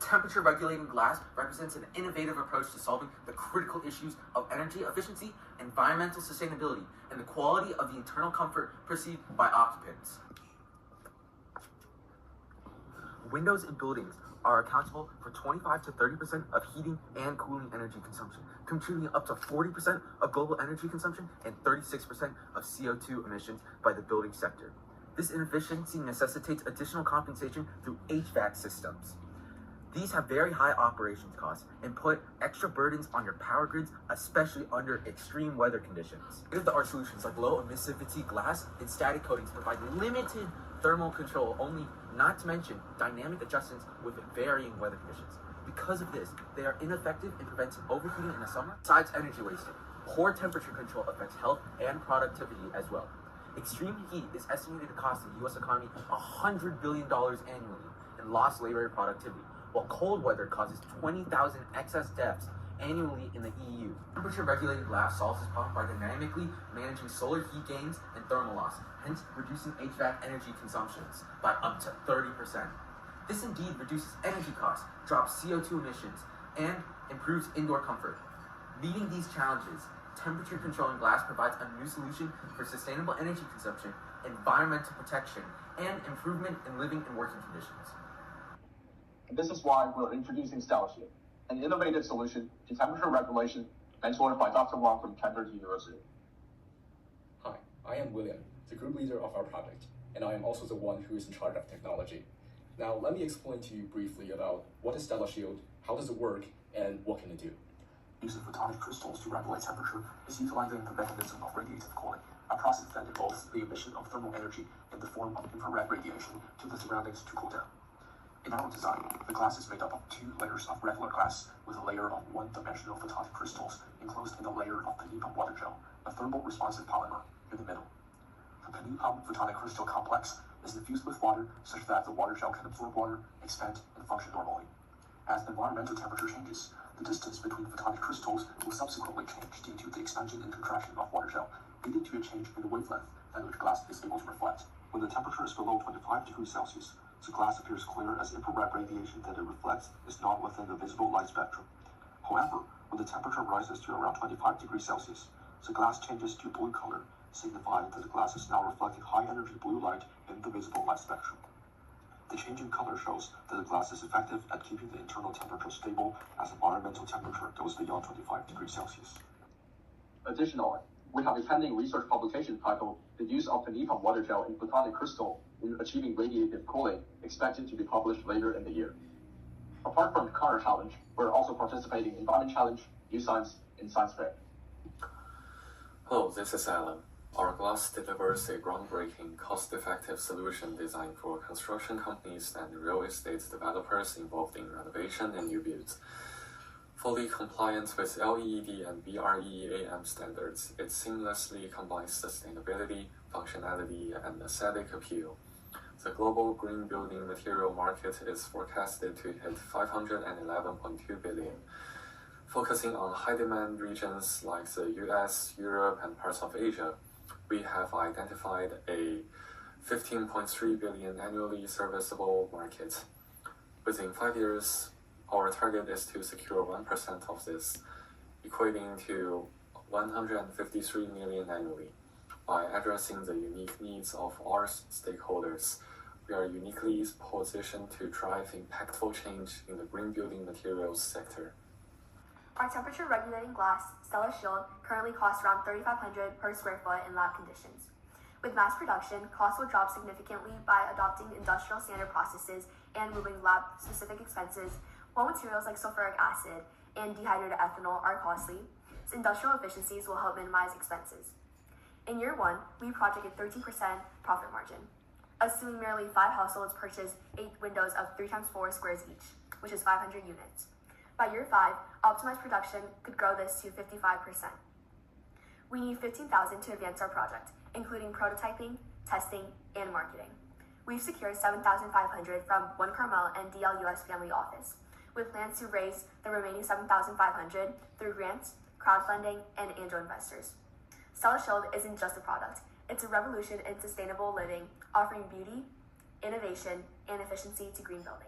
Temperature regulating glass represents an innovative approach to solving the critical issues of energy efficiency, environmental sustainability, and the quality of the internal comfort perceived by occupants. Windows in buildings are accountable for 25 to 30% of heating and cooling energy consumption, contributing up to 40% of global energy consumption and 36% of CO2 emissions by the building sector. This inefficiency necessitates additional compensation through HVAC systems. These have very high operations costs and put extra burdens on your power grids, especially under extreme weather conditions. State-of-the-art solutions like low emissivity glass and static coatings provide limited thermal control only, not to mention dynamic adjustments with varying weather conditions. Because of this, they are ineffective in preventing overheating in the summer. Besides energy wasting, poor temperature control affects health and productivity as well. Extreme heat is estimated to cost the U.S. economy $100 billion annually in lost labor and productivity, while cold weather causes 20,000 excess deaths annually in the EU. Temperature regulated glass solves this problem by dynamically managing solar heat gains and thermal loss, hence reducing HVAC energy consumptions by up to 30%. This indeed reduces energy costs, drops CO2 emissions, and improves indoor comfort. Meeting these challenges, temperature controlling glass provides a new solution for sustainable energy consumption, environmental protection, and improvement in living and working conditions. This is why we're introducing StellaShield, an innovative solution to temperature regulation mentored by Dr. Wang from Cambridge University. Hi, I am William, the group leader of our project, and I am also the one who is in charge of technology. Now, let me explain to you briefly about what is StellaShield, how does it work, and what can it do. Using photonic crystals to regulate temperature is utilizing the mechanism of radiative cooling, a process that involves the emission of thermal energy in the form of infrared radiation to the surroundings to cool down. In our design, the glass is made up of 2 layers of regular glass with a layer of one-dimensional photonic crystals enclosed in a layer of penny-pump water gel, a thermal-responsive polymer, in the middle. The penny-pump photonic crystal complex is infused with water such that the water gel can absorb water, expand, and function normally. As environmental temperature changes, the distance between photonic crystals will subsequently change due to the expansion and contraction of water gel, leading to a change in the wavelength that the glass is able to reflect. When the temperature is below 25 degrees Celsius, the glass appears clear as infrared radiation that it reflects is not within the visible light spectrum. However, when the temperature rises to around 25 degrees Celsius, the glass changes to blue color, signifying that the glass is now reflecting high-energy blue light in the visible light spectrum. The change in color shows that the glass is effective at keeping the internal temperature stable as environmental temperature goes beyond 25 degrees Celsius. Additionally, we have a pending research publication titled The Use of Penny-Pump Water Gel in Photonic Crystal in Achieving Radiative Cooling, expected to be published later in the year. Apart from the current challenge, we're also participating in Environment Challenge, New Science, and Science Fair. Hello, this is Alan. Our glass delivers a groundbreaking, cost-effective solution designed for construction companies and real estate developers involved in renovation and new builds. Fully compliant with LEED and BREEAM standards, it seamlessly combines sustainability, functionality, and aesthetic appeal. The global green building material market is forecasted to hit $511.2 billion. Focusing on high-demand regions like the US, Europe, and parts of Asia, we have identified a $15.3 billion annually serviceable market. Within 5 years, our target is to secure 1% of this, equating to $153 million annually. By addressing the unique needs of our stakeholders, we are uniquely positioned to drive impactful change in the green building materials sector. Our temperature regulating glass, StellaShield, currently costs around $3,500 per square foot in lab conditions. With mass production, costs will drop significantly by adopting industrial standard processes and moving lab-specific expenses. While materials like sulfuric acid and dehydrated ethanol are costly, industrial efficiencies will help minimize expenses. In year 1, we project a 13% profit margin, assuming merely 5 households purchase 8 windows of 3x4 squares each, which is 500 units. By year 5, optimized production could grow this to 55%. We need 15,000 to advance our project, including prototyping, testing, and marketing. We've secured 7,500 from One Carmel and DLUS Family Office, with plans to raise the remaining 7,500 through grants, crowdfunding, and angel investors. StellaShield isn't just a product, it's a revolution in sustainable living, offering beauty, innovation, and efficiency to green building.